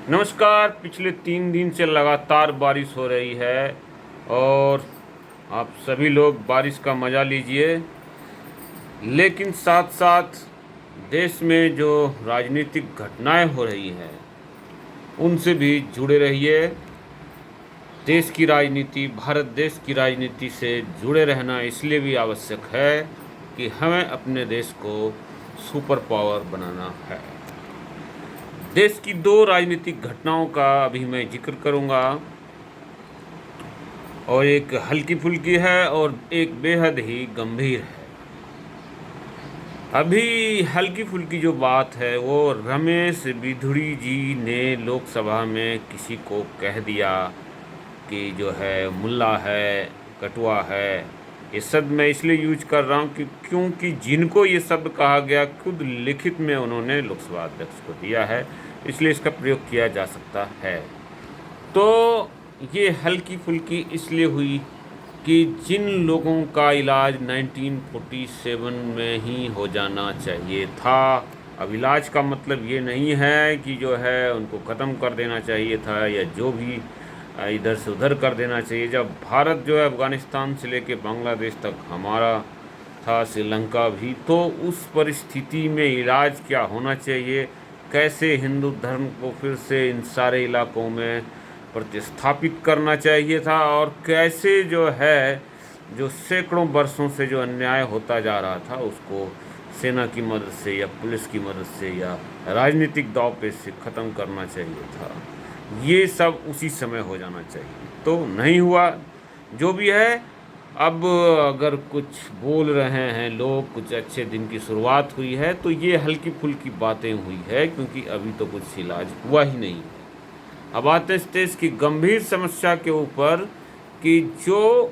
नमस्कार। पिछले 3 दिन से लगातार बारिश हो रही है और आप सभी लोग बारिश का मज़ा लीजिए। लेकिन साथ साथ देश में जो राजनीतिक घटनाएं हो रही हैं उनसे भी जुड़े रहिए। देश की राजनीति, भारत देश की राजनीति से जुड़े रहना इसलिए भी आवश्यक है कि हमें अपने देश को सुपर पावर बनाना है। देश की 2 राजनीतिक घटनाओं का अभी मैं जिक्र करूंगा और एक हल्की फुल्की है और एक बेहद ही गंभीर है। अभी हल्की फुल्की जो बात है वो रमेश बिधूड़ी जी ने लोकसभा में किसी को कह दिया कि जो है मुल्ला है, कटुआ है। ये शब्द मैं इसलिए यूज कर रहा हूँ कि क्योंकि जिनको ये शब्द कहा गया खुद लिखित में उन्होंने लोकसभा अध्यक्ष को दिया है, इसलिए इसका प्रयोग किया जा सकता है। तो ये हल्की फुल्की इसलिए हुई कि जिन लोगों का इलाज 1947 में ही हो जाना चाहिए था। अब इलाज का मतलब ये नहीं है कि जो है उनको ख़त्म कर देना चाहिए था या जो भी इधर से उधर कर देना चाहिए। जब भारत जो है अफ़गानिस्तान से लेके बांग्लादेश तक हमारा था, श्रीलंका भी, तो उस परिस्थिति में इलाज क्या होना चाहिए, कैसे हिंदू धर्म को फिर से इन सारे इलाकों में प्रतिस्थापित करना चाहिए था और कैसे जो है जो सैकड़ों वर्षों से जो अन्याय होता जा रहा था उसको सेना की मदद से या पुलिस की मदद से या राजनीतिक दांवपेच से ख़त्म करना चाहिए था। ये सब उसी समय हो जाना चाहिए, तो नहीं हुआ। जो भी है, अब अगर कुछ बोल रहे हैं लोग, कुछ अच्छे दिन की शुरुआत हुई है, तो ये हल्की फुल्की बातें हुई है क्योंकि अभी तो कुछ इलाज हुआ ही नहीं। अब आते हैं इस देश की गंभीर समस्या के ऊपर कि जो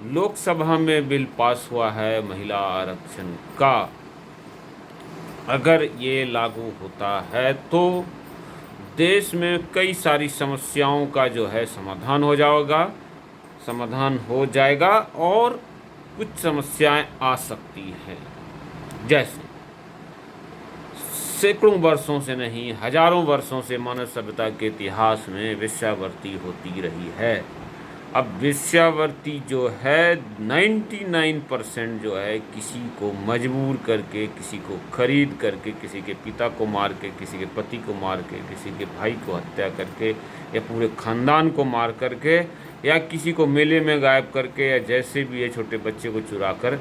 लोकसभा में बिल पास हुआ है महिला आरक्षण का, अगर ये लागू होता है तो देश में कई सारी समस्याओं का जो है समाधान हो जाएगा और कुछ समस्याएं आ सकती हैं। जैसे सैकड़ों वर्षों से नहीं, हजारों वर्षों से मानव सभ्यता के इतिहास में वेश्यावृत्ति होती रही है। अब वेश्यावृत्ति जो है 99% जो है किसी को मजबूर करके, किसी को खरीद करके, किसी के पिता को मार के, किसी के पति को मार के, किसी के भाई को हत्या करके या पूरे खानदान को मार करके या किसी को मेले में गायब करके या जैसे भी है छोटे बच्चे को चुरा कर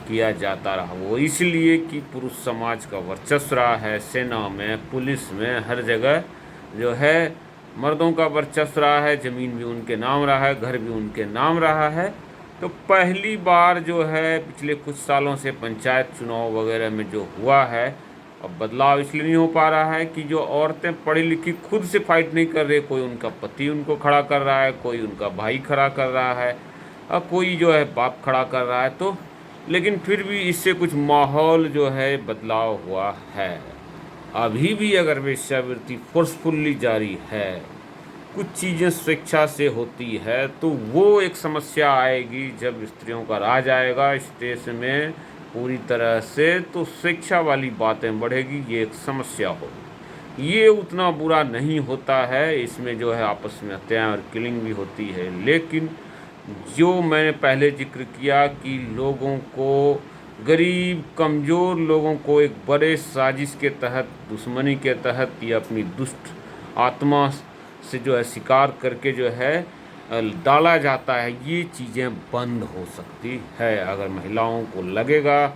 किया जाता रहा। वो इसलिए कि पुरुष समाज का वर्चस्व रहा है, सेना में, पुलिस में, हर जगह जो है मर्दों का वर्चस्व रहा है। ज़मीन भी उनके नाम रहा है, घर भी उनके नाम रहा है। तो पहली बार जो है पिछले कुछ सालों से पंचायत चुनाव वगैरह में जो हुआ है, अब बदलाव इसलिए नहीं हो पा रहा है कि जो औरतें पढ़ी लिखी खुद से फाइट नहीं कर रही, कोई उनका पति उनको खड़ा कर रहा है, कोई उनका भाई खड़ा कर रहा है और कोई जो है बाप खड़ा कर रहा है। तो लेकिन फिर भी इससे कुछ माहौल जो है बदलाव हुआ है। अभी भी अगर वेश्यावृत्ति फोर्सफुली जारी है, कुछ चीज़ें स्वेच्छा से होती है, तो वो एक समस्या आएगी जब स्त्रियों का राज आएगा इस देश में पूरी तरह से, तो स्वेच्छा वाली बातें बढ़ेगी, ये एक समस्या होगी। ये उतना बुरा नहीं होता है, इसमें जो है आपस में हत्याएं और किलिंग भी होती है, लेकिन जो मैंने पहले जिक्र किया कि लोगों को, गरीब कमज़ोर लोगों को एक बड़े साजिश के तहत, दुश्मनी के तहत या अपनी दुष्ट आत्मा से जो है शिकार करके जो है डाला जाता है, ये चीज़ें बंद हो सकती है अगर महिलाओं को लगेगा।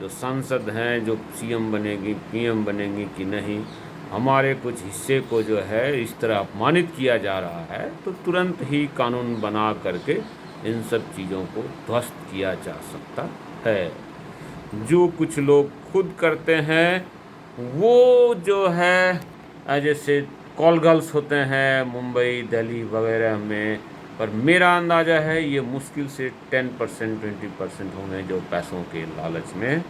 जो सांसद हैं, जो सीएम बनेगी, पीएम बनेंगी कि नहीं, हमारे कुछ हिस्से को जो है इस तरह अपमानित किया जा रहा है, तो तुरंत ही कानून बना करके इन सब चीज़ों को ध्वस्त किया जा सकता है। जो कुछ लोग खुद करते हैं वो जो है जैसे कॉल गर्ल्स होते हैं मुंबई, दिल्ली वगैरह में, पर मेरा अंदाज़ा है ये मुश्किल से 10% 20% होंगे जो पैसों के लालच में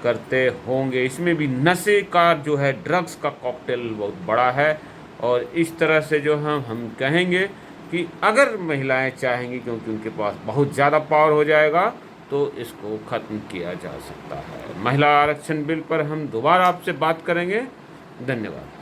करते होंगे। इसमें भी नशे का जो है, ड्रग्स का कॉकटेल बहुत बड़ा है और इस तरह से जो हम कहेंगे कि अगर महिलाएं चाहेंगी, क्योंकि उनके पास बहुत ज़्यादा पावर हो जाएगा, तो इसको ख़त्म किया जा सकता है। महिला आरक्षण बिल पर हम दोबारा आपसे बात करेंगे। धन्यवाद।